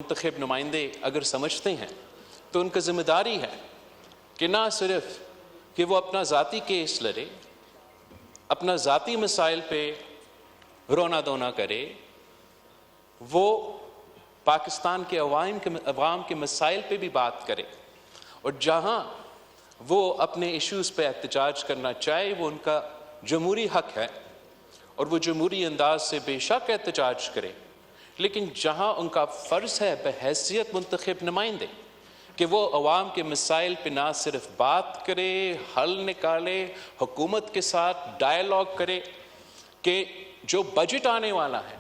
منتخب نمائندے اگر سمجھتے ہیں تو ان کا ذمہ داری ہے کہ نہ صرف کہ وہ اپنا ذاتی کیس لڑے، اپنا ذاتی مسائل پہ رونا دھونا کرے، وہ پاکستان کے عوام کے مسائل پہ بھی بات کرے، اور جہاں وہ اپنے ایشوز پہ احتجاج کرنا چاہے وہ ان کا جمہوری حق ہے اور وہ جمہوری انداز سے بے شک احتجاج کرے، لیکن جہاں ان کا فرض ہے بحیثیت منتخب نمائندے کہ وہ عوام کے مسائل پہ نہ صرف بات کرے، حل نکالے، حکومت کے ساتھ ڈائیلاگ کرے کہ جو بجٹ آنے والا ہے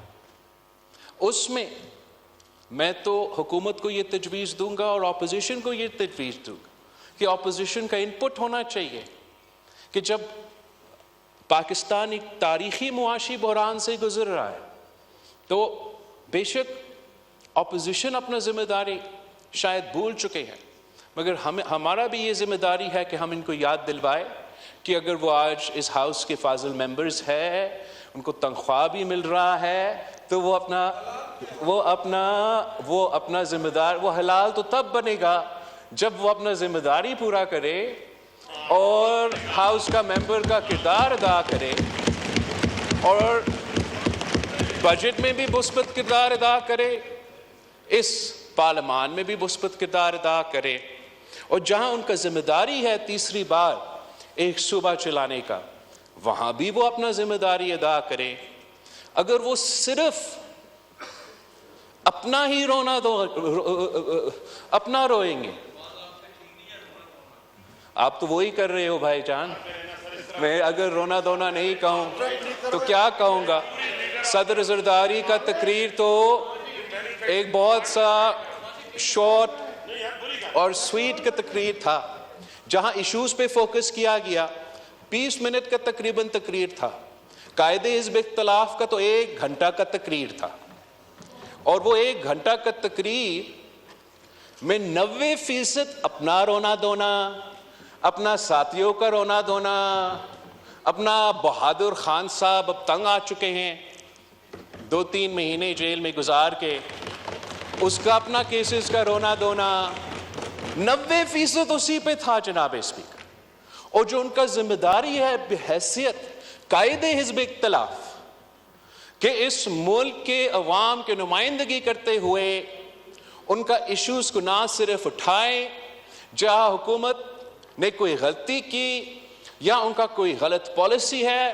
اس میں تو حکومت کو یہ تجویز دوں گا اور اپوزیشن کو یہ تجویز دوں گا کہ اپوزیشن کا انپٹ ہونا چاہیے کہ جب پاکستان ایک تاریخی معاشی بحران سے گزر رہا ہے تو بے شک اپوزیشن اپنا ذمہ داری شاید بھول چکے ہیں، مگر ہمارا بھی یہ ذمہ داری ہے کہ ہم ان کو یاد دلوائے کہ اگر وہ آج اس ہاؤس کے فاضل ممبرز ہیں، ان کو تنخواہ بھی مل رہا ہے، تو وہ اپنا ذمہ دار، وہ حلال تو تب بنے گا جب وہ اپنا ذمہ داری پورا کرے اور ہاؤس کا ممبر کا کردار ادا کرے اور بجٹ میں بھی مثبت کردار ادا کرے، اس پارلیمان میں بھی مثبت کردار ادا کرے، اور جہاں ان کا ذمہ داری ہے تیسری بار ایک صوبہ چلانے کا وہاں بھی وہ اپنا ذمہ داری ادا کرے۔ اگر وہ صرف اپنا ہی اپنا روئیں گے، آپ تو وہی کر رہے ہو بھائی جان، میں اگر رونا دھونا نہیں کہوں تو کیا کہوں گا؟ صدر زرداری کا تقریر تو ایک بہت سا شارٹ اور سویٹ کا تقریر تھا جہاں ایشوز پہ فوکس کیا گیا، 20 منٹ کا تقریباً تقریر تھا۔ قائد حزب اختلاف کا تو 1 گھنٹہ کا تقریر تھا، اور وہ 1 گھنٹہ کا تقریر میں 90% اپنا رونا دھونا، اپنا ساتھیوں کا رونا دھونا، اپنا بہادر خان صاحب اب تنگ آ چکے ہیں 2-3 مہینے جیل میں گزار کے، اس کا اپنا کیسز کا رونا دھونا، 90% اسی پہ تھا جناب اسپیکر۔ اور جو ان کا ذمہ داری ہے بحیثیت قائد حزب اختلاف کہ اس ملک کے عوام کے نمائندگی کرتے ہوئے ان کا ایشوز کو نہ صرف اٹھائیں، جہاں حکومت نے کوئی غلطی کی یا ان کا کوئی غلط پالیسی ہے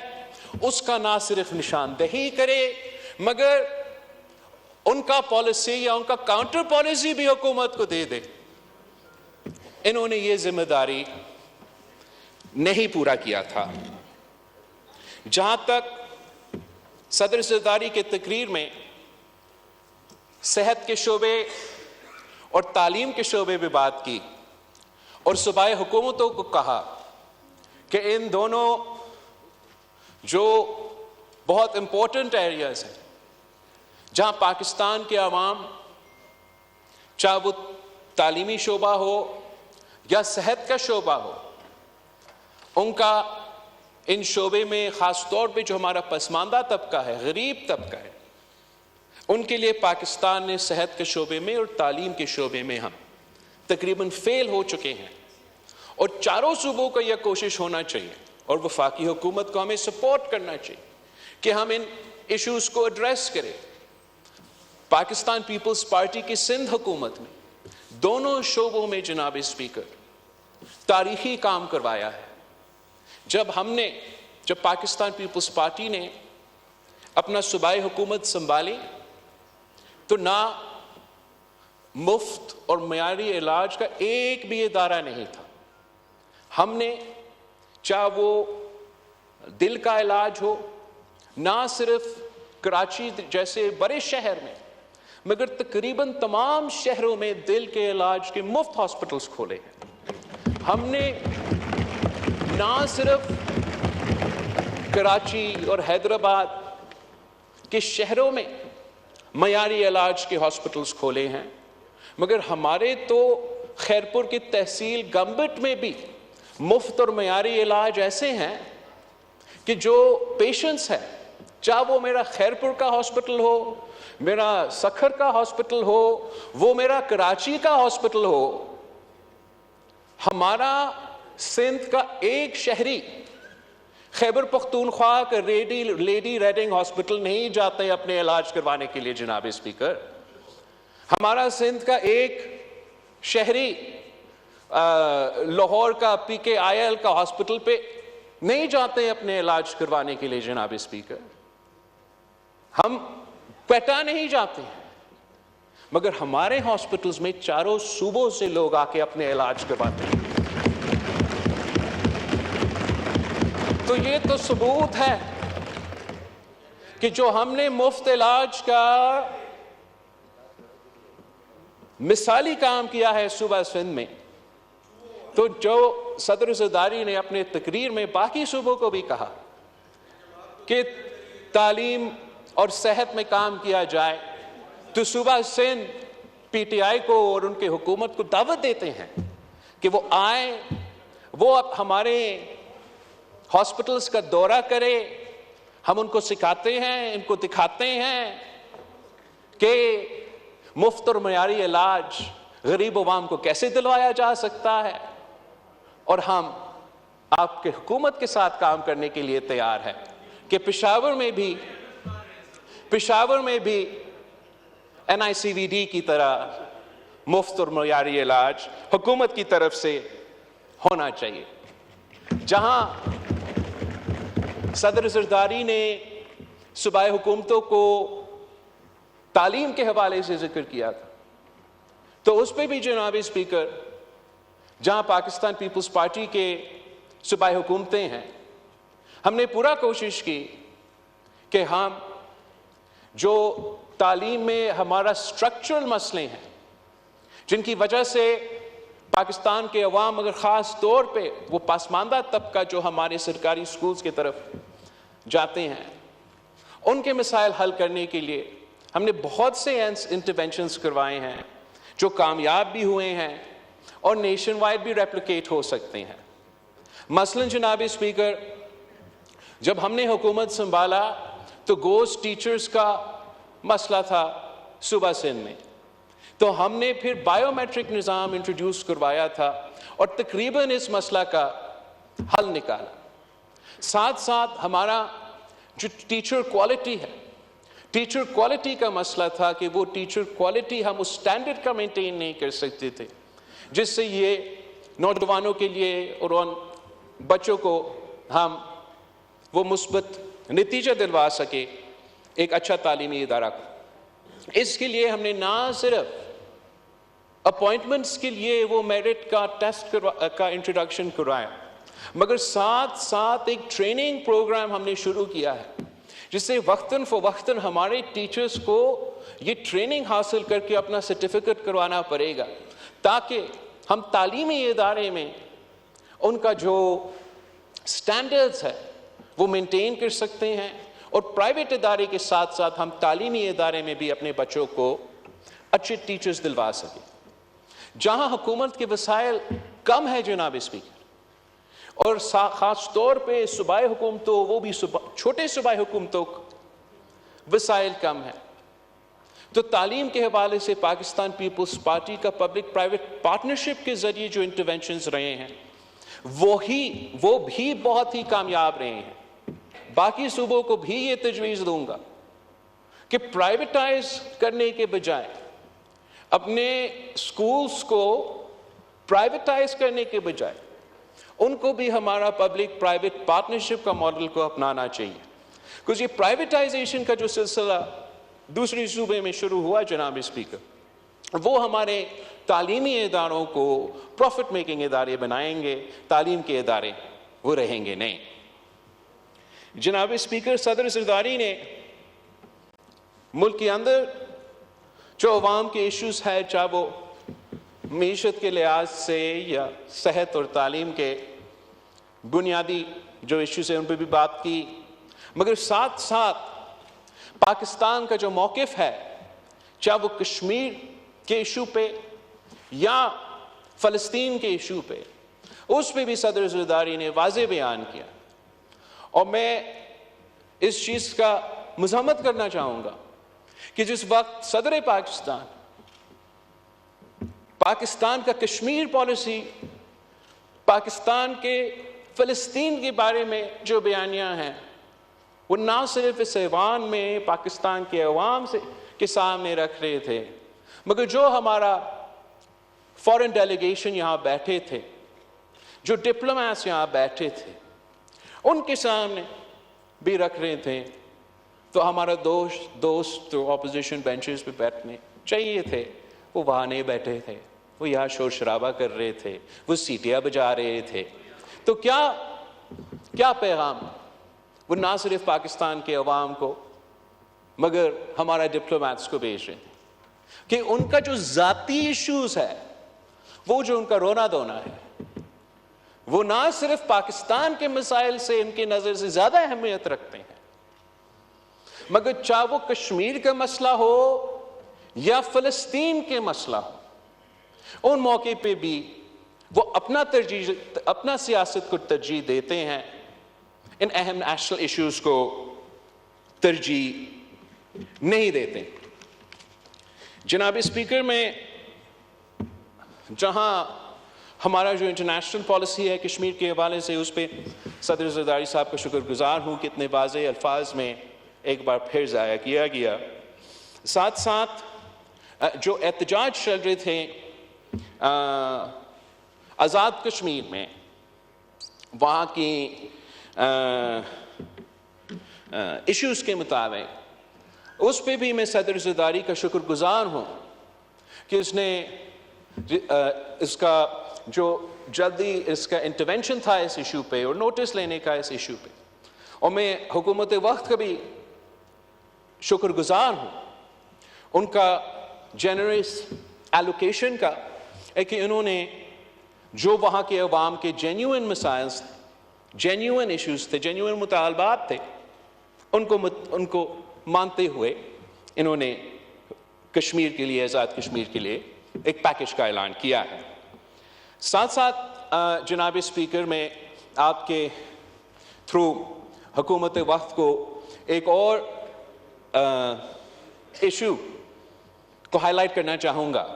اس کا نہ صرف نشاندہی کرے، مگر ان کا پالیسی یا ان کا کاؤنٹر پالیسی بھی حکومت کو دے دے۔ انہوں نے یہ ذمہ داری نہیں پورا کیا تھا۔ جہاں تک صدر زرداری کے تقریر میں صحت کے شعبے اور تعلیم کے شعبے میں بات کی اور صوبائی حکومتوں کو کہا کہ ان دونوں جو بہت امپورٹنٹ ایریاز ہیں جہاں پاکستان کے عوام، چاہے وہ تعلیمی شعبہ ہو یا صحت کا شعبہ ہو، ان کا ان شعبے میں خاص طور پہ جو ہمارا پسماندہ طبقہ ہے، غریب طبقہ ہے، ان کے لیے پاکستان نے صحت کے شعبے میں اور تعلیم کے شعبے میں ہم تقریباً فیل ہو چکے ہیں، اور چاروں صوبوں کا یہ کوشش ہونا چاہیے اور وفاقی حکومت کو ہمیں سپورٹ کرنا چاہیے کہ ہم ان ایشوز کو ایڈریس کریں۔ پاکستان پیپلز پارٹی کی سندھ حکومت میں دونوں شعبوں میں جناب اسپیکر تاریخی کام کروایا ہے۔ جب پاکستان پیپلز پارٹی نے اپنا صوبائی حکومت سنبھالی تو نہ مفت اور معیاری علاج کا ایک بھی ادارہ نہیں تھا۔ ہم نے چاہے وہ دل کا علاج ہو، نہ صرف کراچی جیسے بڑے شہر میں مگر تقریباً تمام شہروں میں دل کے علاج کے مفت ہاسپٹلز کھولے ہیں۔ ہم نے نہ صرف کراچی اور حیدرآباد کے شہروں میں معیاری علاج کے ہاسپٹلز کھولے ہیں، مگر ہمارے تو خیرپور کی تحصیل گمبٹ میں بھی مفت اور معیاری علاج ایسے ہیں کہ جو پیشنٹس ہیں چاہے وہ میرا خیرپور کا ہاسپٹل ہو، میرا سکھر کا ہاسپٹل ہو، وہ میرا کراچی کا ہاسپٹل ہو، ہمارا سندھ کا ایک شہری خیبر پختونخوا کا لیڈی ریڈنگ ہاسپٹل نہیں جاتے اپنے علاج کروانے کے لیے جناب اسپیکر. ہمارا سندھ کا ایک شہری لاہور کا PKIL کا ہاسپٹل پہ نہیں جاتے اپنے علاج کروانے کے لیے جناب اسپیکر. ہم کوئٹہ نہیں جاتے، مگر ہمارے ہاسپٹلز میں چاروں صوبوں سے لوگ آ کے اپنے علاج کرواتے ہیں. تو یہ تو ثبوت ہے کہ جو ہم نے مفت علاج کا مثالی کام کیا ہے صوبہ سندھ میں، تو جو صدر زرداری نے اپنے تقریر میں باقی صوبوں کو بھی کہا کہ تعلیم اور صحت میں کام کیا جائے، تو صوبہ سندھ PTI کو اور ان کے حکومت کو دعوت دیتے ہیں کہ وہ آئیں، وہ اب ہمارے ہاسپٹلز کا دورہ کرے. ہم ان کو سکھاتے ہیں، ان کو دکھاتے ہیں کہ مفت اور معیاری علاج غریب عوام کو کیسے دلوایا جا سکتا ہے، اور ہم آپ کے حکومت کے ساتھ کام کرنے کے لیے تیار ہیں کہ پشاور میں بھی NICVD کی طرح مفت اور معیاری علاج حکومت کی طرف سے ہونا چاہیے. جہاں صدر زرداری نے صوبائی حکومتوں کو تعلیم کے حوالے سے ذکر کیا تھا، تو اس پہ بھی جناب اسپیکر جہاں پاکستان پیپلز پارٹی کے صوبائی حکومتیں ہیں، ہم نے پورا کوشش کی کہ ہم جو تعلیم میں ہمارا سٹرکچرل مسئلے ہیں جن کی وجہ سے پاکستان کے عوام، مگر خاص طور پہ وہ پسماندہ طبقہ جو ہمارے سرکاری سکولز کی طرف جاتے ہیں، ان کے مسائل حل کرنے کے لیے ہم نے بہت سے انٹرونشنز کروائے ہیں جو کامیاب بھی ہوئے ہیں اور نیشن وائڈ بھی ریپلیکیٹ ہو سکتے ہیں. مثلاً جناب اسپیکر، جب ہم نے حکومت سنبھالا تو گوسٹ ٹیچرز کا مسئلہ تھا صوبہ سندھ میں، تو ہم نے پھر بائیو میٹرک نظام انٹروڈیوس کروایا تھا اور تقریباً اس مسئلہ کا حل نکالا. ساتھ ساتھ ہمارا جو ٹیچر کوالٹی ہے، ٹیچر کوالٹی کا مسئلہ تھا کہ وہ ٹیچر کوالٹی ہم اس سٹینڈرڈ کا مینٹین نہیں کر سکتے تھے جس سے یہ نوجوانوں کے لیے اور ان بچوں کو ہم وہ مثبت نتیجہ دلوا سکے ایک اچھا تعلیمی ادارہ کو. اس کے لیے ہم نے نہ صرف اپوائنٹمنٹس کے لیے وہ میرٹ کا ٹیسٹ کا انٹروڈکشن کرایا، مگر ساتھ ساتھ ایک ٹریننگ پروگرام ہم نے شروع کیا ہے جس سے وقتاً فوقتاً ہمارے ٹیچرز کو یہ ٹریننگ حاصل کر کے اپنا سرٹیفکیٹ کروانا پڑے گا، تاکہ ہم تعلیمی ادارے میں ان کا جو سٹینڈرڈز ہے وہ مینٹین کر سکتے ہیں، اور پرائیویٹ ادارے کے ساتھ ساتھ ہم تعلیمی ادارے میں بھی اپنے بچوں کو اچھے ٹیچرز دلوا سکیں. جہاں حکومت کے وسائل کم ہے جناب اسپیکر، اور خاص طور پہ صوبائی حکومتوں، وہ بھی چھوٹے صوبائی حکومتوں وسائل کم ہیں، تو تعلیم کے حوالے سے پاکستان پیپلز پارٹی کا پبلک پرائیویٹ پارٹنرشپ کے ذریعے جو انٹرونشنز رہے ہیں وہ بھی بہت ہی کامیاب رہے ہیں. باقی صوبوں کو بھی یہ تجویز دوں گا کہ پرائیویٹائز کرنے کے بجائے، اپنے سکولز کو پرائیویٹائز کرنے کے بجائے، ان کو بھی ہمارا پبلک پرائیویٹ پارٹنرشپ کا ماڈل کو اپنانا چاہیے. کیونکہ یہ پرائیویٹائزیشن کا جو سلسلہ دوسری صوبے میں شروع ہوا جناب اسپیکر، وہ ہمارے تعلیمی اداروں کو پروفٹ میکنگ ادارے بنائیں گے، تعلیم کے ادارے وہ رہیں گے نہیں. جناب اسپیکر، صدر زرداری نے ملک کے اندر جو عوام کے ایشوز ہے، چاہے وہ معیشت کے لحاظ سے یا صحت اور تعلیم کے بنیادی جو ایشوز ہیں ان پہ بھی بات کی، مگر ساتھ ساتھ پاکستان کا جو موقف ہے، چاہے وہ کشمیر کے ایشو پہ یا فلسطین کے ایشو پہ، اس پہ بھی صدر زرداری نے واضح بیان کیا. اور میں اس چیز کا مزاحمت کرنا چاہوں گا کہ جس وقت صدر پاکستان کا کشمیر پالیسی، پاکستان کے فلسطین کے بارے میں جو بیانیاں ہیں، وہ نہ صرف اس ایوان میں پاکستان کے عوام کے سامنے رکھ رہے تھے، مگر جو ہمارا فورن ڈیلیگیشن یہاں بیٹھے تھے، جو ڈپلومیٹس یہاں بیٹھے تھے، ان کے سامنے بھی رکھ رہے تھے. تو ہمارا دوست جو اپوزیشن بینچز پہ بیٹھنے چاہیے تھے، وہ وہاں نہیں بیٹھے تھے، وہ یہاں شور شرابہ کر رہے تھے، وہ سیٹیاں بجا رہے تھے. تو کیا پیغام وہ نہ صرف پاکستان کے عوام کو مگر ہمارا ڈپلومیٹس کو بھیج رہے تھے کہ ان کا جو ذاتی ایشوز ہے، وہ جو ان کا رونا دھونا ہے، وہ نہ صرف پاکستان کے مسائل سے ان کی نظر سے زیادہ اہمیت رکھتے ہیں، مگر چاہے وہ کشمیر کا مسئلہ ہو یا فلسطین کے مسئلہ ہو، ان موقع پہ بھی وہ اپنا سیاست کو ترجیح دیتے ہیں، ان اہم نیشنل ایشوز کو ترجیح نہیں دیتے. جناب اسپیکر، میں جہاں ہمارا جو انٹرنیشنل پالیسی ہے کشمیر کے حوالے سے، اس پہ صدر زرداری صاحب کا شکر گزار ہوں کہ اتنے واضح الفاظ میں ایک بار پھر ضائع کیا گیا. ساتھ ساتھ جو احتجاج چل رہے تھے آزاد کشمیر میں، وہاں کی ایشوز کے مطابق، اس پہ بھی میں صدر زرداری کا شکر گزار ہوں کہ اس نے اس کا جو جلدی اس کا انٹرونشن تھا اس ایشو پہ، اور نوٹس لینے کا اس ایشو پہ، اور میں حکومت وقت کا بھی شکر گزار ہوں ان کا جنرس ایلوکیشن کا، کہ انہوں نے جو وہاں کے عوام کے جینیوئن مسائل، جینیوئن ایشوز تھے، جینیوئن مطالبات تھے، ان کو مانتے ہوئے انہوں نے کشمیر کے لیے، آزاد کشمیر کے لیے ایک پیکج کا اعلان کیا ہے. ساتھ ساتھ جناب اسپیکر، میں آپ کے تھرو حکومت وقت کو ایک اور ایشو کو ہائی لائٹ کرنا چاہوں گا.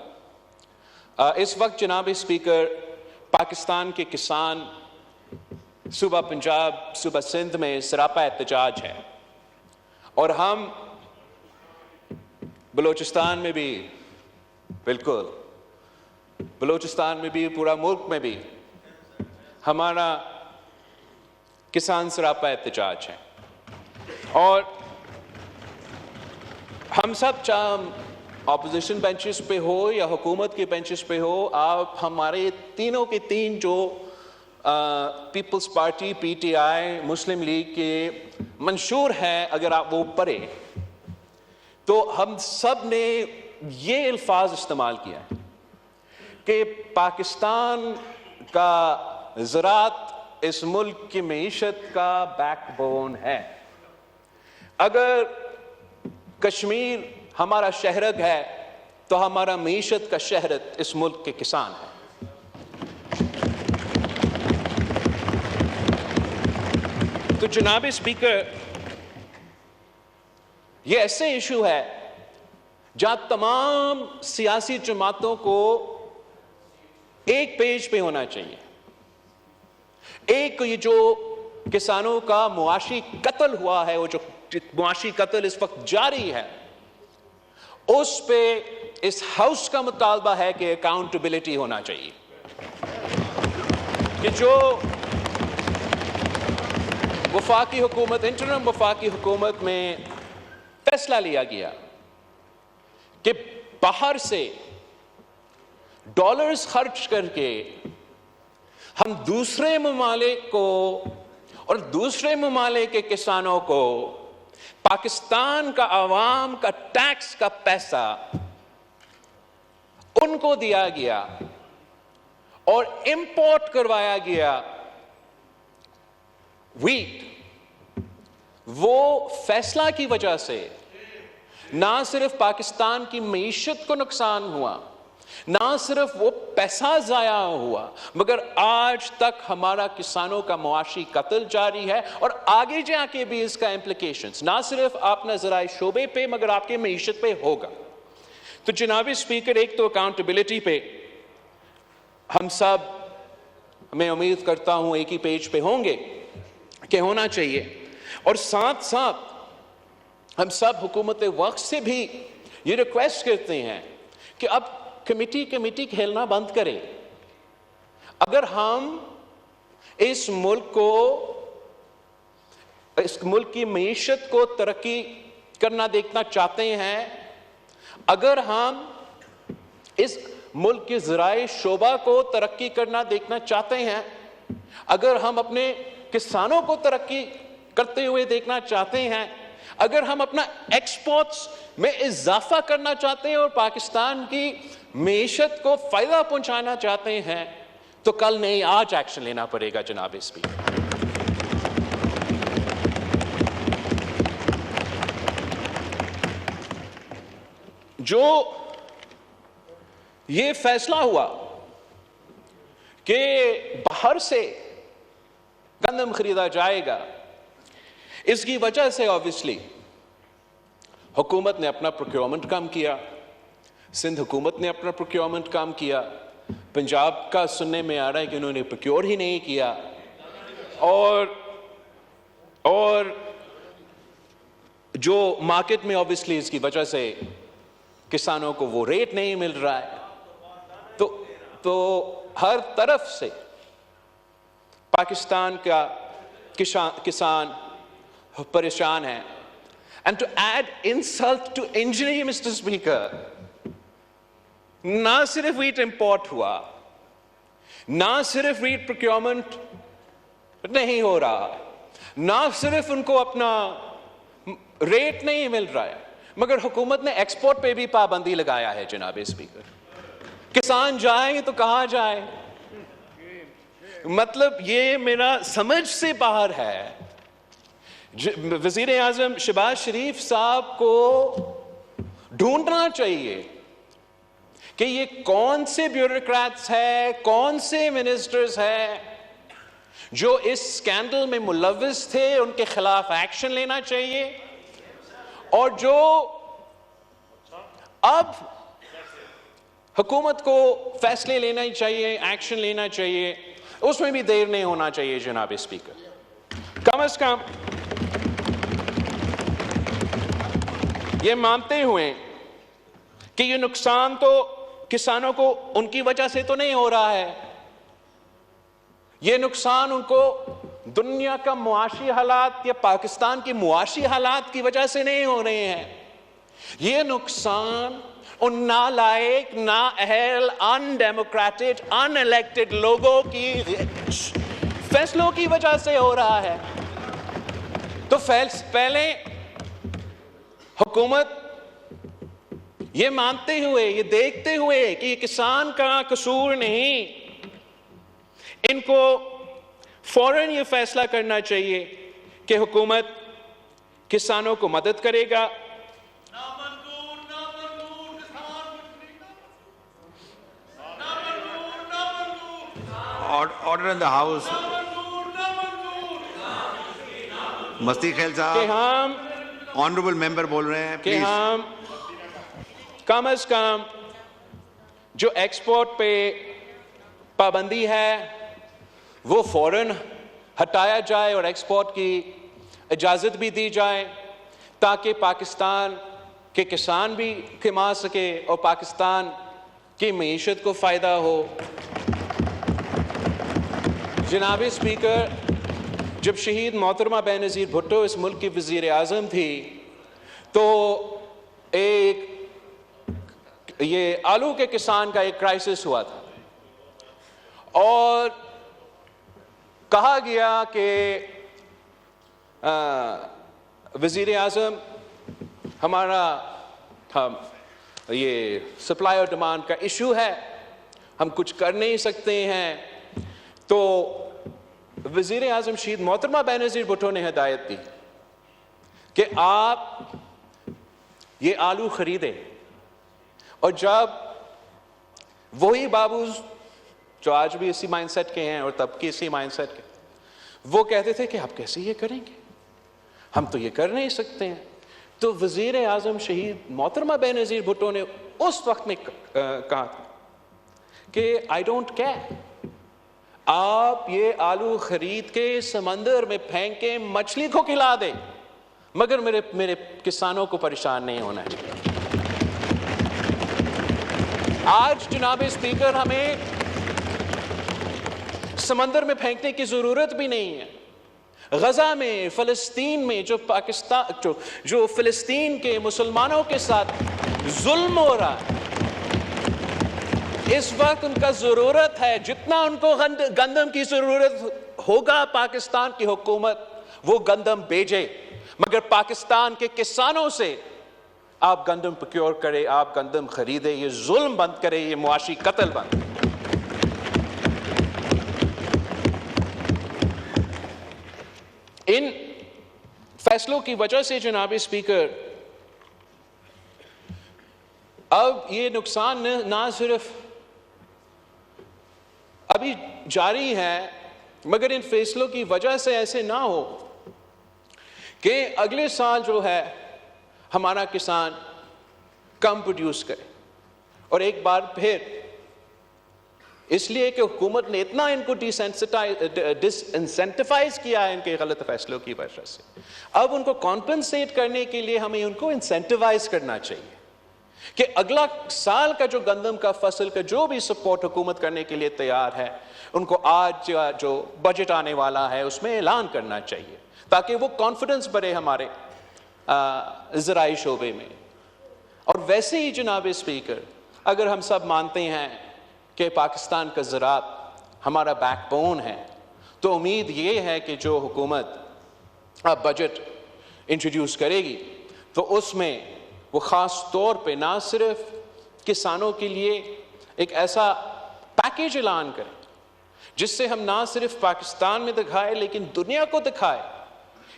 اس وقت جناب اسپیکر، پاکستان کے کسان صوبہ پنجاب، صوبہ سندھ میں سراپا احتجاج ہے، اور ہم بلوچستان میں بھی، بالکل بلوچستان میں بھی، پورا ملک میں بھی ہمارا کسان سراپا احتجاج ہے. اور ہم سب، چاہے اپوزیشن بینچز پہ ہو یا حکومت کے بینچز پہ ہو، آپ ہمارے تینوں کے تین جو Peoples Party, P T I, Muslim League کے منشور ہیں، اگر آپ وہ پڑھیں تو ہم سب نے یہ الفاظ استعمال کیا ہے کہ پاکستان کا زراعت اس ملک کی معیشت کا بیک بون ہے. اگر کشمیر ہمارا شہرگ ہے تو ہمارا معیشت کا شہرت اس ملک کے کسان ہے. تو جناب اسپیکر، یہ ایسے ایشو ہے جہاں تمام سیاسی جماعتوں کو ایک پیج پہ ہونا چاہیے. ایک یہ جو کسانوں کا معاشی قتل ہوا ہے، وہ جو معاشی قتل اس وقت جاری ہے، اس پہ اس ہاؤس کا مطالبہ ہے کہ اکاؤنٹیبلٹی ہونا چاہیے، کہ جو وفاقی حکومت، انٹرم وفاقی حکومت میں فیصلہ لیا گیا کہ باہر سے ڈالرز خرچ کر کے ہم دوسرے ممالک کو اور دوسرے ممالک کے کسانوں کو پاکستان کا عوام کا ٹیکس کا پیسہ ان کو دیا گیا اور امپورٹ کروایا گیا ویٹ. وہ فیصلہ کی وجہ سے نہ صرف پاکستان کی معیشت کو نقصان ہوا، نہ صرف وہ پیسہ ضائع ہوا مگر آج تک ہمارا کسانوں کا معاشی قتل جاری ہے، اور آگے جا کے بھی اس کا امپلیکیشنز نہ صرف اپنا زرعی شعبے پہ مگر آپ کے معیشت پہ ہوگا۔ تو جناب اسپیکر، ایک تو اکاؤنٹیبلٹی پہ ہم سب، میں امید کرتا ہوں ایک ہی پیج پہ ہوں گے کہ ہونا چاہیے، اور ساتھ ساتھ ہم سب حکومت وقت سے بھی یہ ریکویسٹ کرتے ہیں کہ اب کمیٹی کھیلنا بند کرے۔ اگر ہم اس ملک کی معیشت کو ترقی کرنا دیکھنا چاہتے ہیں، اگر ہم اس ملک کے زرعی شعبہ کو ترقی کرنا دیکھنا چاہتے ہیں، اگر ہم اپنے کسانوں کو ترقی کرتے ہوئے دیکھنا چاہتے ہیں، اگر ہم اپنا ایکسپورٹس میں اضافہ کرنا چاہتے ہیں اور پاکستان کی معیشت کو فائدہ پہنچانا چاہتے ہیں، تو کل نہیں آج ایکشن لینا پڑے گا جناب اسپیکر۔ جو یہ فیصلہ ہوا کہ باہر سے گندم خریدا جائے گا، اس کی وجہ سے obviously حکومت نے اپنا پروکیورمنٹ کم کیا، سندھ حکومت نے اپنا پروکیورمنٹ کم کیا، پنجاب کا سننے میں آ رہا ہے کہ انہوں نے پروکیور ہی نہیں کیا، اور جو مارکیٹ میں obviously اس کی وجہ سے کسانوں کو وہ ریٹ نہیں مل رہا ہے، تو ہر طرف سے پاکستان کا کسان پریشان ہے۔ And to add insult to injury, Mr. Speaker, نہ صرف ویٹ امپورٹ ہوا، نہ صرف ویٹ پروکیورمنٹ نہیں ہو رہا، نہ صرف ان کو اپنا ریٹ نہیں مل رہا ہے، مگر حکومت نے ایکسپورٹ پہ بھی پابندی لگایا ہے جناب اسپیکر۔ کسان جائیں تو کہاں جائیں؟ مطلب یہ میرا سمجھ سے باہر ہے۔ وزیر اعظم شہباز شریف صاحب کو ڈھونڈنا چاہیے کہ یہ کون سے بیوروکریٹس ہیں، کون سے منسٹرز ہیں جو اس اسکینڈل میں ملوث تھے، ان کے خلاف ایکشن لینا چاہیے، اور جو اب حکومت کو فیصلے لینا ہی چاہیے، ایکشن لینا چاہیے، اس میں بھی دیر نہیں ہونا چاہیے جناب اسپیکر۔ کم از کم یہ مانتے ہوئے کہ یہ نقصان تو کسانوں کو ان کی وجہ سے تو نہیں ہو رہا ہے، یہ نقصان ان کو دنیا کا معاشی حالات یا پاکستان کی معاشی حالات کی وجہ سے نہیں ہو رہے ہیں، یہ نقصان ان نالائق، نااہل، ان ڈیموکریٹک، ان الیکٹڈ لوگوں کی فیصلوں کی وجہ سے ہو رہا ہے۔ تو پہلے حکومت یہ مانتے ہوئے، یہ دیکھتے ہوئے کہ یہ کسان کا قصور نہیں، ان کو فوراً یہ فیصلہ کرنا چاہیے کہ حکومت کسانوں کو مدد کرے گا۔ Order in the house. مستی خیل کہ صاحب، ہم آنریبل ممبر بول رہے ہیں، کہ پلیز۔ ہم کم از کم جو ایکسپورٹ پہ پابندی ہے وہ فوراً ہٹایا جائے اور ایکسپورٹ کی اجازت بھی دی جائے، تاکہ پاکستان کے کسان بھی کما سکے اور پاکستان کی معیشت کو فائدہ ہو۔ جناب اسپیکر، جب شہید محترمہ بینظیر بھٹو اس ملک کی وزیر اعظم تھی تو ایک یہ آلو کے کسان کا ایک کرائسس ہوا تھا، اور کہا گیا کہ وزیر اعظم ہمارا یہ سپلائی اور ڈیمانڈ کا ایشو ہے، ہم کچھ کر نہیں سکتے ہیں۔ تو وزیر اعظم شہید محترمہ بینظیر بھٹو نے ہدایت دی کہ آپ یہ آلو خریدیں، اور جب وہی بابوز جو آج بھی اسی مائنڈ سیٹ کے ہیں اور تب کے اسی مائنڈ سیٹ کے، وہ کہتے تھے کہ آپ کیسے یہ کریں گے، ہم تو یہ کر نہیں سکتے ہیں. تو وزیر اعظم شہید محترمہ بے نظیر بھٹو نے اس وقت میں کہا تھا کہ آئی ڈونٹ کیئر، آپ یہ آلو خرید کے سمندر میں پھینکیں، مچھلی کو کھلا دیں، مگر میرے کسانوں کو پریشان نہیں ہونا چاہیے. آج جناب اسپیکر ہمیں سمندر میں پھینکنے کی ضرورت بھی نہیں ہے. غزہ میں، فلسطین میں جو فلسطین کے مسلمانوں کے ساتھ ظلم ہو رہا ہے، اس وقت ان کا ضرورت ہے، جتنا ان کو گندم کی ضرورت ہوگا پاکستان کی حکومت وہ گندم بھیجے، مگر پاکستان کے کسانوں سے آپ گندم پروکیور کرے، آپ گندم خریدے. یہ ظلم بند کرے، یہ معاشی قتل بند کرے. ان فیصلوں کی وجہ سے جناب اسپیکر اب یہ نقصان نہ صرف ابھی جاری ہے، مگر ان فیصلوں کی وجہ سے ایسے نہ ہو کہ اگلے سال جو ہے ہمارا کسان کم پروڈیوس کرے. اور ایک بار پھر اس لیے کہ حکومت نے اتنا ان کو ڈس انسینٹیفائز کیا ہے ان کے غلط فیصلوں کی وجہ سے، اب ان کو کمپنسیٹ کرنے کے لیے ہمیں ان کو انسینٹیوائز کرنا چاہیے کہ اگلا سال کا جو گندم کا فصل کا جو بھی سپورٹ حکومت کرنے کے لیے تیار ہے، ان کو آج جو بجٹ آنے والا ہے اس میں اعلان کرنا چاہیے، تاکہ وہ کانفیڈنس بڑھے ہمارے زرعی شعبے میں. اور ویسے ہی جناب اسپیکر، اگر ہم سب مانتے ہیں کہ پاکستان کا زراعت ہمارا بیک بون ہے، تو امید یہ ہے کہ جو حکومت اب بجٹ انٹروڈیوس کرے گی تو اس میں وہ خاص طور پہ نہ صرف کسانوں کے لیے ایک ایسا پیکیج اعلان کرے جس سے ہم نہ صرف پاکستان میں دکھائے لیکن دنیا کو دکھائے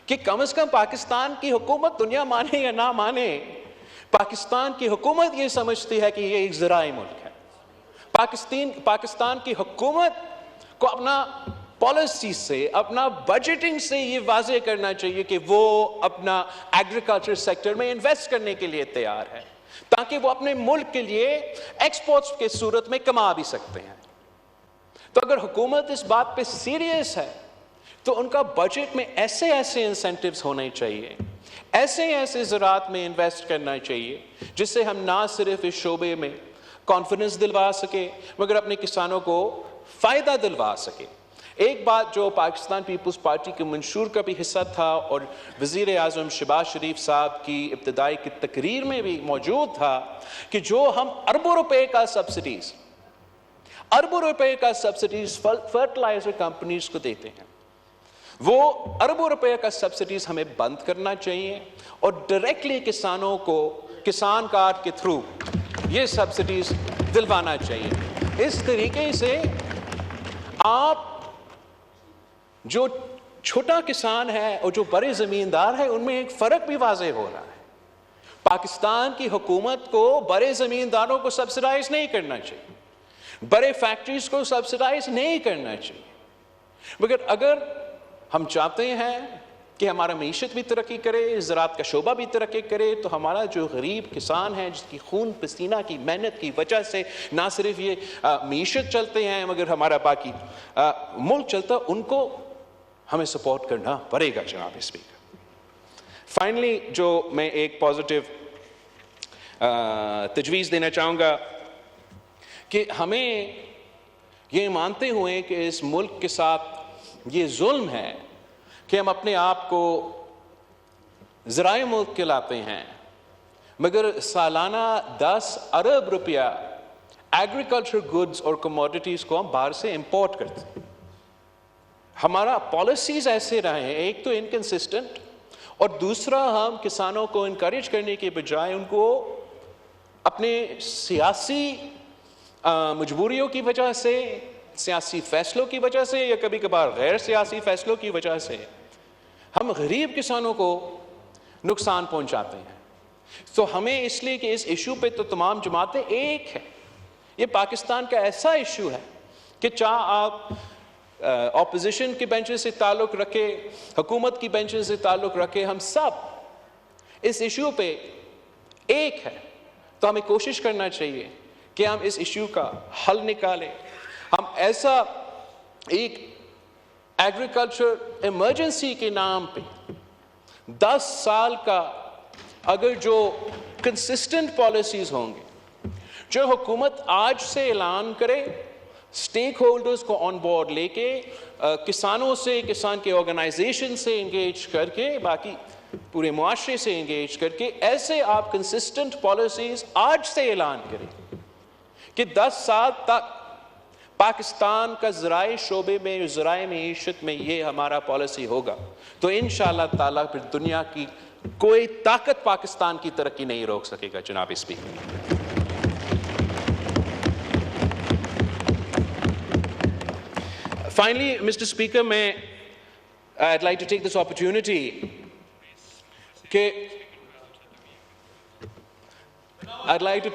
کہ کم از کم پاکستان کی حکومت، دنیا مانے یا نہ مانے، پاکستان کی حکومت یہ سمجھتی ہے کہ یہ ایک زرعی ملک ہے. پاکستان کی حکومت کو اپنا پالیسی سے، اپنا بجٹنگ سے یہ واضح کرنا چاہیے کہ وہ اپنا ایگریکلچر سیکٹر میں انویسٹ کرنے کے لیے تیار ہے، تاکہ وہ اپنے ملک کے لیے ایکسپورٹس کے صورت میں کما بھی سکتے ہیں. تو اگر حکومت اس بات پہ سیریس ہے تو ان کا بجٹ میں ایسے انسینٹیوز ہونے چاہیے، ایسے زراعت میں انویسٹ کرنا چاہیے جس سے ہم نہ صرف اس شعبے میں کانفیڈنس دلوا سکے مگر اپنے کسانوں کو فائدہ دلوا سکے. ایک بات جو پاکستان پیپلز پارٹی کے منشور کا بھی حصہ تھا اور وزیر اعظم شہباز شریف صاحب کی ابتدائی کی تقریر میں بھی موجود تھا کہ جو ہم اربوں روپے کا سبسڈیز فرٹیلائزر کمپنیز کو دیتے ہیں، وہ اربوں روپے کا سبسڈیز ہمیں بند کرنا چاہیے اور ڈائریکٹلی کسانوں کو کسان کارڈ کے تھرو یہ سبسڈیز دلوانا چاہیے. اس طریقے سے آپ جو چھوٹا کسان ہے اور جو بڑے زمیندار ہے ان میں ایک فرق بھی واضح ہو رہا ہے. پاکستان کی حکومت کو بڑے زمینداروں کو سبسڈائز نہیں کرنا چاہیے، بڑے فیکٹریز کو سبسڈائز نہیں کرنا چاہیے، مگر اگر ہم چاہتے ہیں کہ ہمارا معیشت بھی ترقی کرے، زراعت کا شعبہ بھی ترقی کرے، تو ہمارا جو غریب کسان ہے جس کی خون پسینہ کی محنت کی وجہ سے نہ صرف یہ معیشت چلتے ہیں مگر ہمارا باقی ملک چلتا، ان کو ہمیں سپورٹ کرنا پڑے گا. جناب اسپیکر، فائنلی جو میں ایک پازیٹیو تجویز دینا چاہوں گا کہ ہمیں یہ مانتے ہوئے کہ اس ملک کے ساتھ یہ ظلم ہے کہ ہم اپنے آپ کو زرعی ملک کہلاتے ہیں مگر سالانہ 10 ارب روپیہ ایگریکلچر گڈز اور کموڈیٹیز کو ہم باہر سے امپورٹ کرتے ہیں. ہمارا پالیسیز ایسے رہے ہیں، ایک تو انکنسسٹنٹ اور دوسرا ہم کسانوں کو انکریج کرنے کے بجائے ان کو اپنے سیاسی مجبوریوں کی وجہ سے، سیاسی فیصلوں کی وجہ سے یا کبھی کبھار غیر سیاسی فیصلوں کی وجہ سے ہم غریب کسانوں کو نقصان پہنچاتے ہیں. تو ہمیں اس لیے کہ اس ایشو پہ تو تمام جماعتیں ایک ہیں، یہ پاکستان کا ایسا ایشو ہے کہ چاہے آپ اپوزیشن کے بینچز سے تعلق رکھے, حکومت کی بینچز سے تعلق رکھے, ہم سب اس ایشو پہ ایک ہے. تو ہمیں کوشش کرنا چاہیے کہ ہم اس ایشو کا حل نکالیں. ہم ایسا ایک ایگریکلچر ایمرجنسی کے نام پہ 10 سال کا اگر جو کنسسٹنٹ پالیسیز ہوں گے, جو حکومت آج سے اعلان کرے, اسٹیک ہولڈرز کو آن بورڈ لے کے, کسانوں سے, کسان کے آرگنائزیشن سے انگیج کر کے, باقی پورے معاشرے سے انگیج کر کے, ایسے آپ کنسسٹنٹ پالیسیز آج سے اعلان کریں کہ 10 سال تک پاکستان کا ذرائع شعبے میں, ذرائع معیشت میں یہ ہمارا پالیسی ہوگا, تو انشاءاللہ تعالیٰ پھر دنیا کی کوئی طاقت پاکستان کی ترقی نہیں روک سکے گا. جناب speaker, finally, Mr. Speaker, I'd like to take this opportunity I'd like to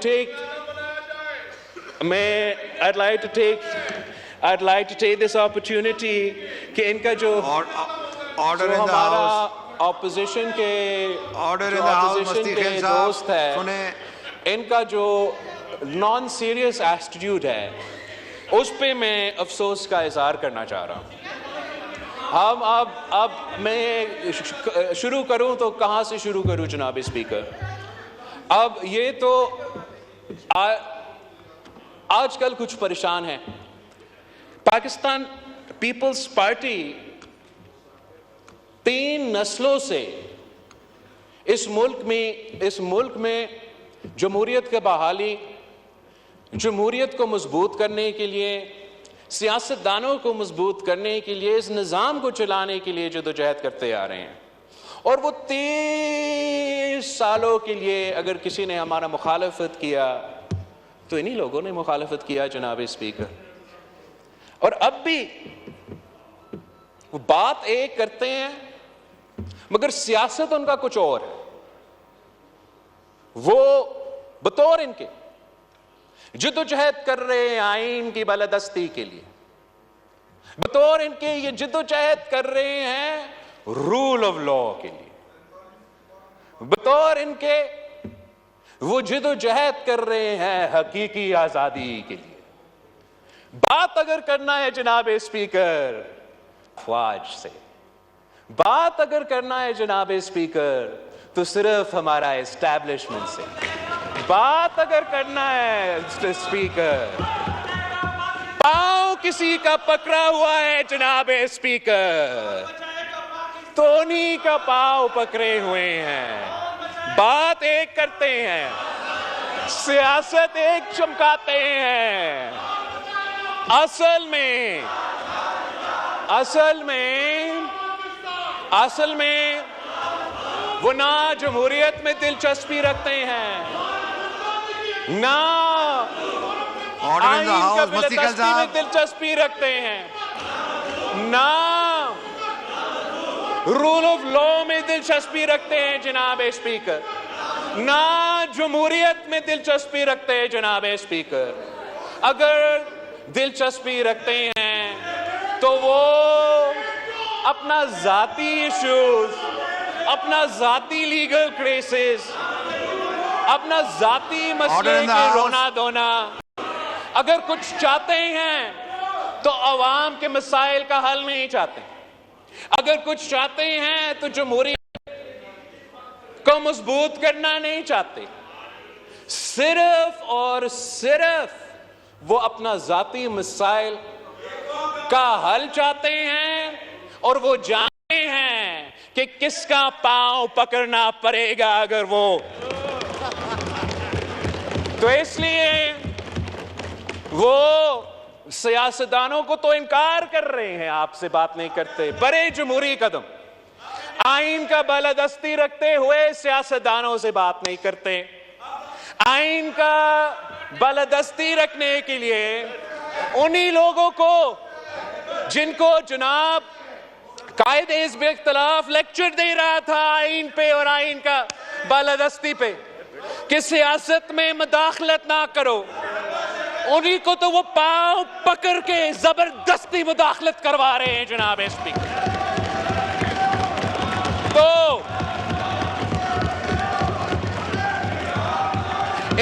take this opportunity کہ ان کا جو ہمارا اپوزیشن کے دوست ہے, ان کا جو نان سیریس ایٹیٹیوڈ ہے, اس پہ میں افسوس کا اظہار کرنا چاہ رہا ہوں. ہم اب میں شروع کروں تو کہاں سے شروع کروں جناب اسپیکر؟ اب یہ تو آج کل کچھ پریشان ہیں. پاکستان پیپلز پارٹی 3 نسلوں سے اس ملک میں جمہوریت کی بحالی, جمہوریت کو مضبوط کرنے کے لیے, سیاستدانوں کو مضبوط کرنے کے لیے, اس نظام کو چلانے کے لیے جدوجہد کرتے آ رہے ہیں. اور وہ 30 سالوں کے لیے اگر کسی نے ہمارا مخالفت کیا تو انہی لوگوں نے مخالفت کیا جناب اسپیکر. اور اب بھی وہ بات ایک کرتے ہیں مگر سیاست ان کا کچھ اور ہے. وہ بطور ان کے جدوجہد کر رہے ہیں آئین کی بالادستی کے لیے, بطور ان کے یہ جدوجہد کر رہے ہیں رول آف لا کے لیے, بطور ان کے وہ جدوجہد کر رہے ہیں حقیقی آزادی کے لیے. بات اگر کرنا ہے جناب اسپیکر افواج سے, بات اگر کرنا ہے جناب اسپیکر تو صرف ہمارا اسٹیبلشمنٹ سے. بات اگر کرنا ہے اسپیکر, پاؤں کسی کا پکڑا ہوا ہے جناب اسپیکر تو انہی کا پاؤں پکڑے ہوئے ہیں. بات ایک کرتے ہیں, سیاست ایک چمکاتے ہیں. اصل میں وہ نہ جمہوریت میں دلچسپی رکھتے ہیں, نہ آئین کا بالادستی میں دلچسپی رکھتے ہیں, نہ رول آف لا میں دلچسپی رکھتے ہیں جناب اسپیکر, نہ جمہوریت میں دلچسپی رکھتے ہیں جناب اسپیکر. اگر دلچسپی رکھتے ہیں تو وہ اپنا ذاتی ایشوز, اپنا ذاتی لیگل کیسز, اپنا ذاتی مسئلے کے رونا دھونا, اگر کچھ چاہتے ہیں تو عوام کے مسائل کا حل نہیں چاہتے. اگر کچھ چاہتے ہیں تو جمہوریت کو مضبوط کرنا نہیں چاہتے. صرف اور صرف وہ اپنا ذاتی مسائل کا حل چاہتے ہیں, اور وہ جانتے ہیں کہ کس کا پاؤں پکڑنا پڑے گا اگر وہ. تو اس لیے وہ سیاستدانوں کو تو انکار کر رہے ہیں, آپ سے بات نہیں کرتے. بڑے جمہوری قدم, آئین کا بالادستی رکھتے ہوئے سیاستدانوں سے بات نہیں کرتے. آئین کا بالادستی رکھنے کے لیے انہی لوگوں کو جن کو جناب قائد حزب اختلاف لیکچر دے رہا تھا آئین پہ اور آئین کا بالادستی پہ کہ سیاست میں مداخلت نہ کرو, انہی کو تو وہ پاؤں پکڑ کے زبردستی مداخلت کروا رہے ہیں جناب اسپیکر. تو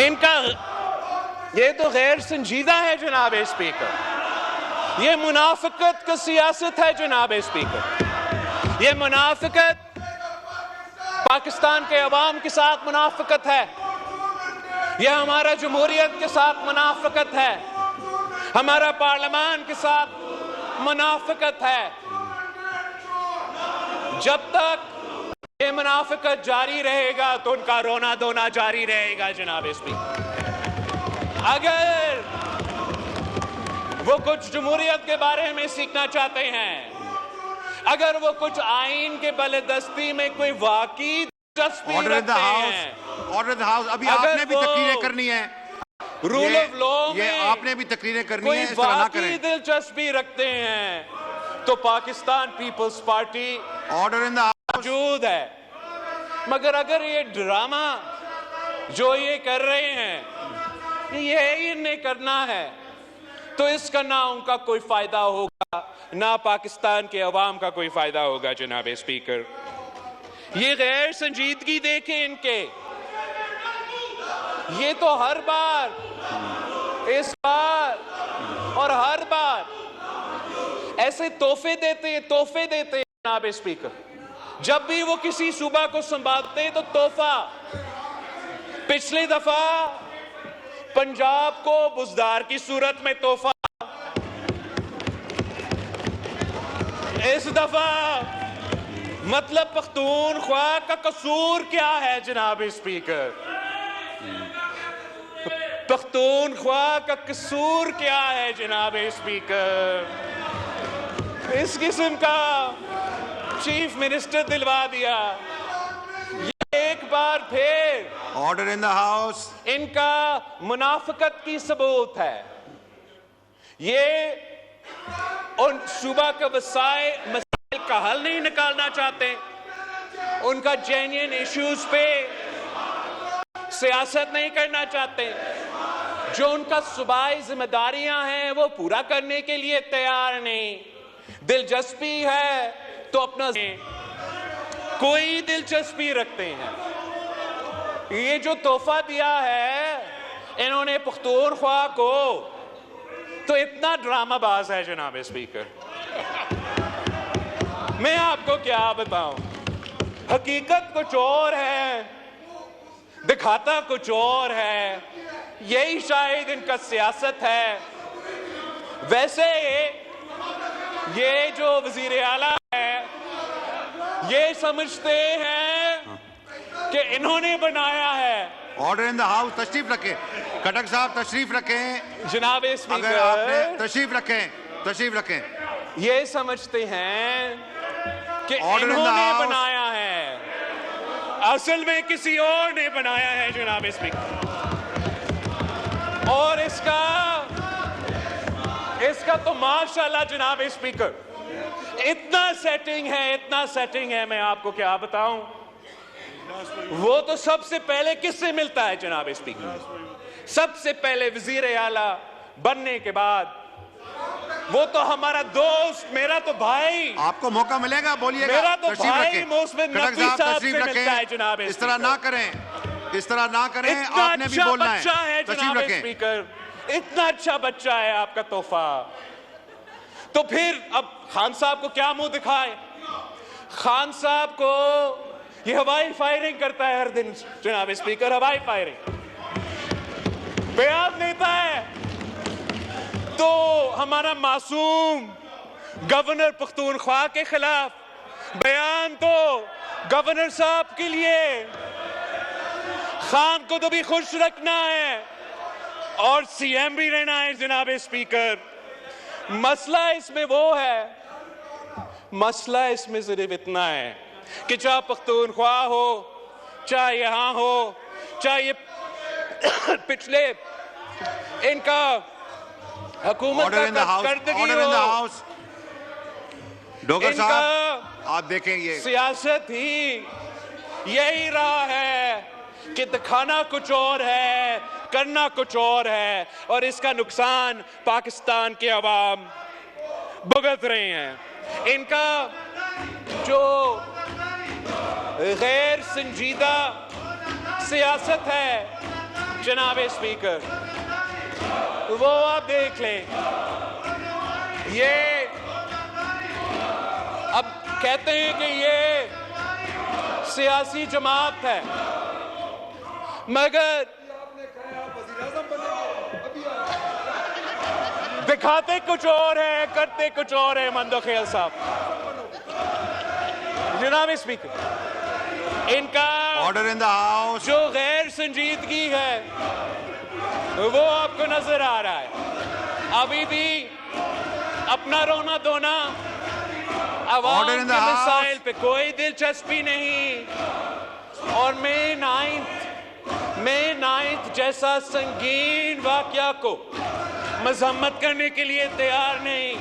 ان کا یہ تو غیر سنجیدہ ہے جناب اسپیکر. یہ منافقت کا سیاست ہے جناب اسپیکر. یہ منافقت پاکستان کے عوام کے ساتھ منافقت ہے. یہ ہمارا جمہوریت کے ساتھ منافقت ہے. ہمارا پارلیمان کے ساتھ منافقت ہے. جب تک یہ منافقت جاری رہے گا تو ان کا رونا دھونا جاری رہے گا جناب اسپیکر. اگر وہ کچھ جمہوریت کے بارے میں سیکھنا چاہتے ہیں, اگر وہ کچھ آئین کے بالادستی میں کوئی واقعی دلچسپی رکھتے ہیں, آرڈر دا ہاؤس. ابھی آپ نے بھی تقریریں کرنی ہے, رول آف لا میں آپ نے بھی تقریریں کرنی کوئی ہے, اس طرح نہ واقعی کریں. دلچسپی رکھتے ہیں تو Pakistan Peoples Party order in the موجود ہے. مگر اگر یہ ڈرامہ جو یہ کر رہے ہیں یہ انہیں کرنا ہے تو اس کا نہ ان کا کوئی فائدہ ہوگا نہ پاکستان کے عوام کا کوئی فائدہ ہوگا جناب اسپیکر. یہ غیر سنجیدگی دیکھیں ان کے. یہ تو ہر بار, اس بار اور ہر بار ایسے تحفے دیتے جناب اسپیکر. جب بھی وہ کسی صوبہ کو سنبھالتے تو تحفہ. پچھلی دفعہ پنجاب کو بزدار کی صورت میں تحفہ, اس دفعہ مطلب پختونخوا کا قصور کیا ہے جناب اسپیکر؟ پختونخوا کا قصور کیا ہے جناب اسپیکر؟ اس قسم کا چیف منسٹر دلوا دیا. یہ ایک بار پھر آرڈر ان دا ہاؤس ان کا منافقت کی ثبوت ہے. یہ ان صوبہ کا مسائل کا حل نہیں نکالنا چاہتے, ان کا جینین ایشوز پہ سیاست نہیں کرنا چاہتے, جو ان کا صوبائی ذمہ داریاں ہیں وہ پورا کرنے کے لیے تیار نہیں. دلچسپی ہے تو اپنا کوئی دلچسپی رکھتے ہیں. یہ جو تحفہ دیا ہے انہوں نے پختونخوا کو تو اتنا ڈرامہ باز ہے جناب اسپیکر. میں آپ کو کیا بتاؤں, حقیقت کچھ اور ہے, دکھاتا کچھ اور ہے. یہی شاید ان کا سیاست ہے. ویسے یہ جو وزیر اعلیٰ ہے یہ سمجھتے ہیں کہ انہوں نے بنایا ہے. Order in the house. تشریف رکھیں کٹک صاحب, تشریف رکھیں جناب اگر اسپیکر. آپ نے تشریف رکھیں. یہ سمجھتے ہیں کہ Order in the انہوں نے house. بنایا ہے, اصل میں کسی اور نے بنایا ہے جناب اسپیکر. اور اس کا تو ماشاءاللہ جناب اسپیکر اتنا سیٹنگ ہے میں آپ کو کیا بتاؤں. وہ تو سب سے پہلے کس سے ملتا ہے جناب اسپیکر؟ سب سے پہلے وزیر اعلیٰ بننے کے بعد وہ تو ہمارا دوست, میرا تو بھائی, آپ کو موقع ملے گا, بولیے گا. میرا تو تشریف بھائی رکھیں. موسم کٹک نقوی صاحب سے ملتا ہے جناب اس طرح نہ کریں, اس طرح نہ کریں. اتنا آپ نے بھی اچھا بولنا بچہ ہے تشریف جناب رکھیں. اسپیکر, اتنا اچھا بچہ ہے آپ کا تحفہ. تو پھر اب خان صاحب کو کیا منہ دکھائے؟ خان صاحب کو یہ ہوائی فائرنگ کرتا ہے ہر دن جناب اسپیکر. ہوائی فائرنگ بیان دیتا ہے تو ہمارا معصوم گورنر پختونخوا کے خلاف بیان, تو گورنر صاحب کے لیے خان کو تو بھی خوش رکھنا ہے اور سی ایم بھی رہنا ہے جناب اسپیکر. مسئلہ اس میں وہ ہے, مسئلہ اس میں صرف اتنا ہے کہ چاہے پختونخوا ہو, چاہے یہاں ہو, چاہے یہ پچھلے ان کا حکومت آرڈر ان دا کا ہاؤس. کارکردگی آرڈر ان دا ہو, ہاؤس. ڈوگر ان صاحب کا آپ دیکھیں یہ سیاست ہی یہی رہا ہے کہ دکھانا کچھ اور ہے, کرنا کچھ اور ہے اور اس کا نقصان پاکستان کے عوام بھگت رہے ہیں. ان کا جو غیر سنجیدہ سیاست ہے جناب اسپیکر وہ آپ دیکھ لیں. یہ اب کہتے ہیں کہ یہ سیاسی جماعت ہے مگر دکھاتے کچھ اور ہے کرتے کچھ اور ہے. مندوخیل صاحب جناب اسپیکر ان کا آرڈر ان دا ہاؤس جو غیر سنجیدگی ہے وہ آپ کو نظر آ رہا ہے. ابھی بھی اپنا رونا دھونا عوام کے مسائل پہ کوئی دلچسپی نہیں اور مئی 9 جیسا سنگین واقعہ کو مذمت کرنے کے لیے تیار نہیں.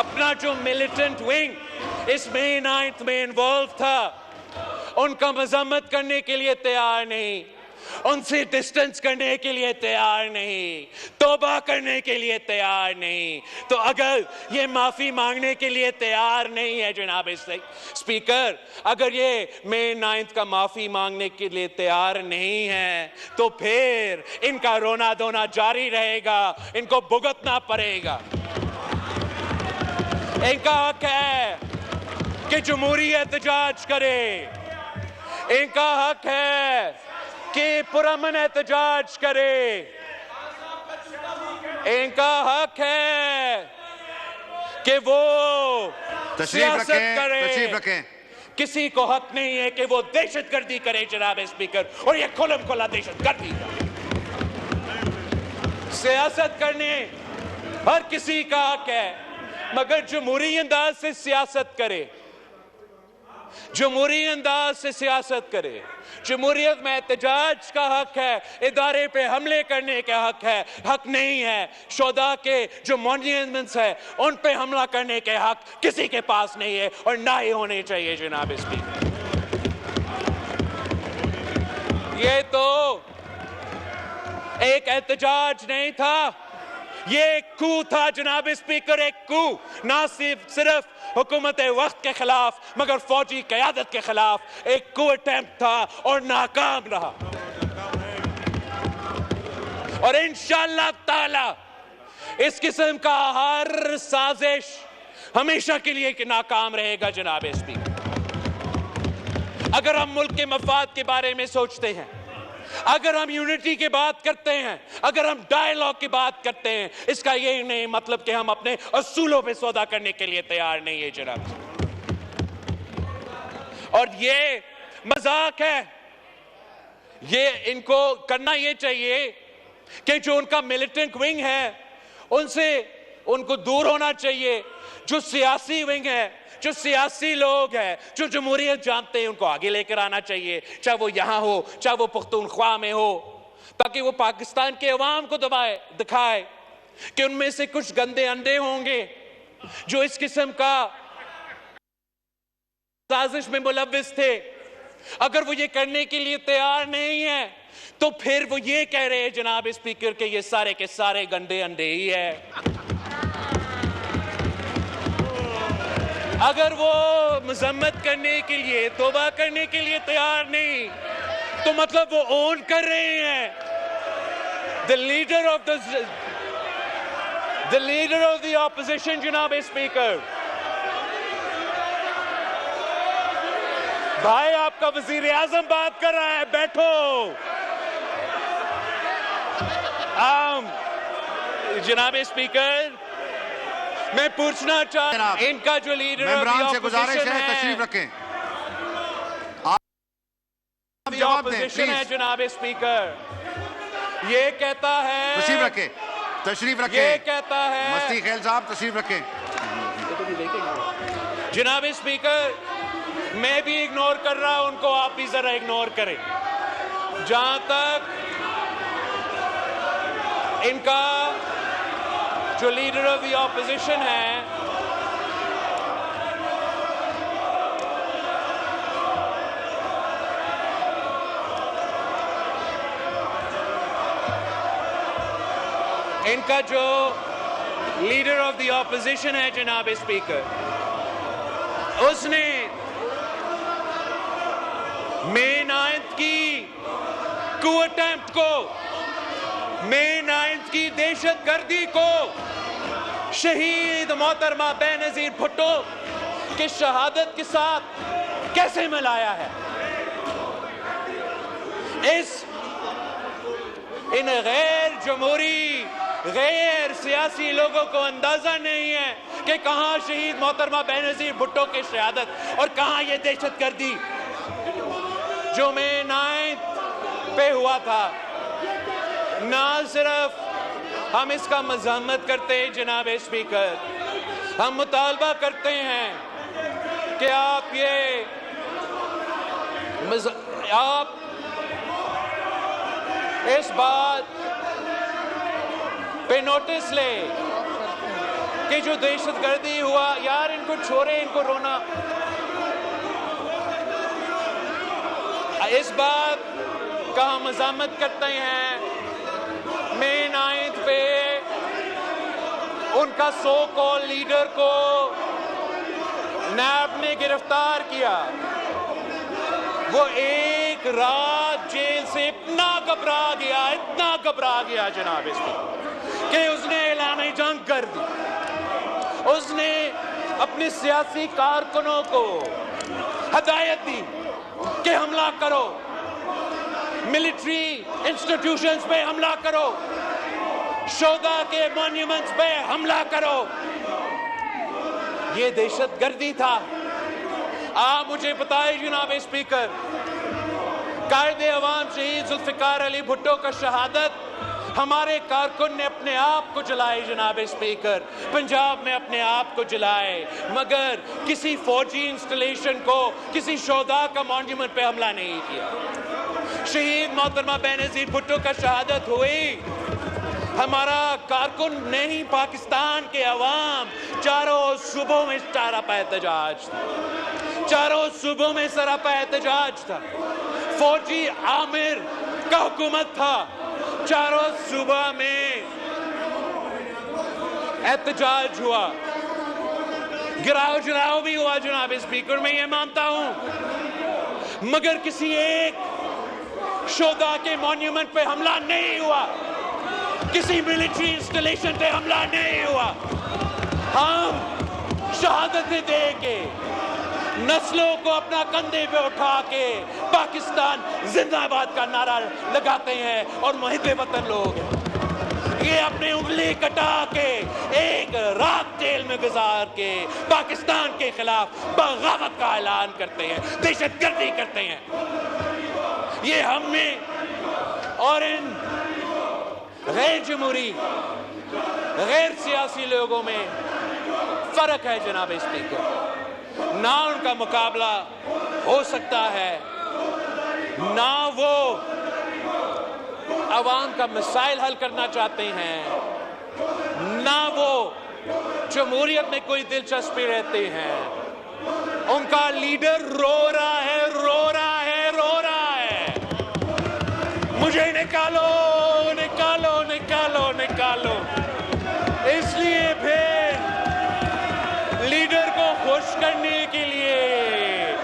اپنا جو ملیٹنٹ ونگ اس مئی 9 میں انوالو تھا ان کا مذمت کرنے کے لیے تیار نہیں, ان سے ڈسٹنس کرنے کے لیے تیار نہیں, توبہ کرنے کے لیے تیار نہیں. تو اگر یہ معافی مانگنے کے لیے تیار نہیں ہے جناب اسپیکر, اگر یہ مئی 9 کا معافی مانگنے کے لیے تیار نہیں ہے تو پھر ان کا رونا دھونا جاری رہے گا, ان کو بھگتنا پڑے گا. ان کا حق ہے کہ جمہوری احتجاج کرے, ان کا حق ہے کہ پرامن احتجاج کرے, ان کا حق ہے کہ وہ سیاست کرے. تشریف رکھیں. کسی کو حق نہیں ہے کہ وہ دہشت گردی کرے جناب اسپیکر, اور یہ کھلم کھلا دہشت گردی ہے. سیاست کرنے ہر کسی کا حق ہے مگر جمہوری انداز سے سیاست کرے, جمہوری انداز سے سیاست کرے. جمہوریت میں احتجاج کا حق ہے, ادارے پہ حملے کرنے کا حق ہے, حق نہیں ہے شہداء کے جو مونیومنٹس ہے ان پہ حملہ کرنے کے حق کسی کے پاس نہیں ہے اور نہ ہی ہونے چاہیے جناب اسپیکر. یہ تو ایک احتجاج نہیں تھا, یہ ایک کو تھا جناب اسپیکر, ایک کو نہ صرف حکومت وقت کے خلاف مگر فوجی قیادت کے خلاف ایک کو اٹیمپٹ تھا اور ناکام رہا. اور انشاءاللہ تعالی اس قسم کا ہر سازش ہمیشہ کے لیے ناکام رہے گا جناب اسپیکر. اگر ہم ملک کے مفاد کے بارے میں سوچتے ہیں, اگر ہم یونٹی کی بات کرتے ہیں, اگر ہم ڈائیلاگ کی بات کرتے ہیں, اس کا یہ نہیں مطلب کہ ہم اپنے اصولوں پہ سودا کرنے کے لیے تیار نہیں ہے جناب. اور یہ مذاق ہے, یہ ان کو کرنا یہ چاہیے کہ جو ان کا ملیٹنٹ ونگ ہے ان سے ان کو دور ہونا چاہیے. جو سیاسی ونگ ہے, جو سیاسی لوگ ہیں جو جمہوریت جانتے ہیں ان کو آگے لے کر آنا چاہیے, چاہے وہ یہاں ہو چاہے وہ پختونخوا میں ہو, تاکہ وہ پاکستان کے عوام کو دکھائے کہ ان میں سے کچھ گندے انڈے ہوں گے جو اس قسم کا سازش میں ملوث تھے. اگر وہ یہ کرنے کے لیے تیار نہیں ہے تو پھر وہ یہ کہہ رہے ہیں جناب اسپیکر کہ یہ سارے کے سارے گندے انڈے ہی ہے. اگر وہ مذمت کرنے کے لیے توبہ کرنے کے لیے تیار نہیں تو مطلب وہ اون کر رہے ہیں the leader of the opposition جناب اسپیکر. بھائی آپ کا وزیر اعظم بات کر رہا ہے, بیٹھو. جناب اسپیکر میں پوچھنا چاہتا ہوں ان کا جو لیڈر ممبران سے گزارش ہے تشریف رکھیں. اپوزیشن ہے جناب اسپیکر, یہ کہتا ہے تشریف رکھیں, تشریف رکھیں. یہ کہتا ہے مستی خیل صاحب تشریف رکھیں. جناب اسپیکر میں بھی اگنور کر رہا ہوں ان کو, آپ بھی ذرا اگنور کریں. جہاں تک ان کا جو لیڈر آف دی اپوزیشن ہے ان کا جو لیڈر آف دی اپوزیشن ہے جناب اسپیکر, اس نے مئی 9 کی کو اٹیمپٹ کو, مئی 9 کی دہشت گردی کو شہید محترمہ بے نظیر بھٹو کی شہادت کے ساتھ کیسے ملایا ہے. ان غیر جمہوری غیر سیاسی لوگوں کو اندازہ نہیں ہے کہ کہاں شہید محترمہ بے نظیر بھٹو کی شہادت اور کہاں یہ دہشت گردی جو مئی 9 پہ ہوا تھا. نہ صرف ہم اس کا مذمت کرتے ہیں جناب اسپیکر, ہم مطالبہ کرتے ہیں کہ آپ اس بات پہ نوٹس لیں کہ جو دہشت گردی ہوا, یار ان کو چھوڑے, ان کو رونا. اس بات کا ہم مذمت کرتے ہیں مئی 9 پہ ان کا سو کال لیڈر کو نیب نے گرفتار کیا. وہ ایک رات جیل سے اتنا گھبرا گیا جناب اس میں کہ اس نے اعلان جنگ کر دی. اس نے اپنے سیاسی کارکنوں کو ہدایت دی کہ حملہ کرو, ملٹری انسٹیٹیوشنز پہ حملہ کرو, شہداء کے مونیومنٹس پہ حملہ کرو. یہ دہشت گردی تھا. آپ مجھے بتائیں جناب اسپیکر, قائد عوام شہید ذوالفقار علی بھٹو کا شہادت ہمارے کارکن نے اپنے آپ کو جلائے جناب اسپیکر, پنجاب میں اپنے آپ کو جلائے, مگر کسی فوجی انسٹالیشن کو, کسی شہداء کا مونیومنٹ پہ حملہ نہیں کیا. شہید محترمہ بے نظیر بھٹو کا شہادت ہوئی, ہمارا کارکن نہیں, پاکستان کے عوام چاروں صوبوں میں سراپا احتجاج تھا, چاروں صوبوں میں سراپا احتجاج تھا. فوجی عامر کا حکومت تھا, چاروں صوبہ میں احتجاج ہوا, گراؤ جلاؤ بھی ہوا جناب اسپیکر, میں یہ مانتا ہوں, مگر کسی ایک شہداء کے مونیومنٹ پہ حملہ نہیں ہوا, کسی ملٹری انسٹالیشن پہ حملہ نہیں ہوا. ہم شہادتیں دے کے, نسلوں کو اپنا کندھے پہ اٹھا کے پاکستان زندہ آباد کا نعرہ لگاتے ہیں اور محب وطن لوگ ہیں. یہ اپنی انگلی کٹا کے ایک رات جیل میں گزار کے پاکستان کے خلاف بغاوت کا اعلان کرتے ہیں, دہشت گردی کرتے ہیں. یہ ہم نے اور ان غیر جمہوری غیر سیاسی لوگوں میں فرق ہے جناب اسپیکر. نہ ان کا مقابلہ ہو سکتا ہے, نہ وہ عوام کا مسائل حل کرنا چاہتے ہیں, نہ وہ جمہوریت میں کوئی دلچسپی رہتے ہیں. ان کا لیڈر رو رہا ہے, رو رہا ہے, رو رہا ہے, مجھے نکالو, نکالو, نکالو, نکالو. اس لیے پھر لیڈر کو خوش کرنے کے لیے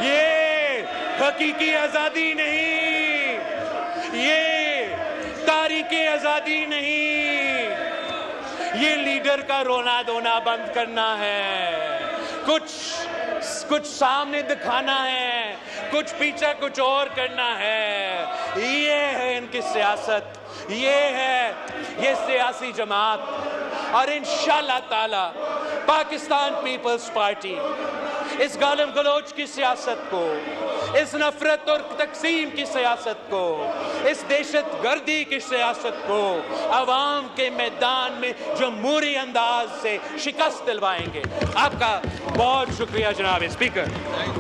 یہ حقیقی آزادی نہیں, یہ تاریخی آزادی نہیں, یہ لیڈر کا رونا دھونا بند کرنا ہے, کچھ سامنے دکھانا ہے, کچھ پیچھے کچھ اور کرنا ہے. یہ ہے ان کی سیاست, یہ ہے یہ سیاسی جماعت. اور انشاءاللہ تعالی پاکستان پیپلز پارٹی اس گالم گلوچ کی سیاست کو, اس نفرت اور تقسیم کی سیاست کو, اس دہشت گردی کی سیاست کو عوام کے میدان میں جمہوری انداز سے شکست دلوائیں گے. آپ کا بہت شکریہ جناب اسپیکر.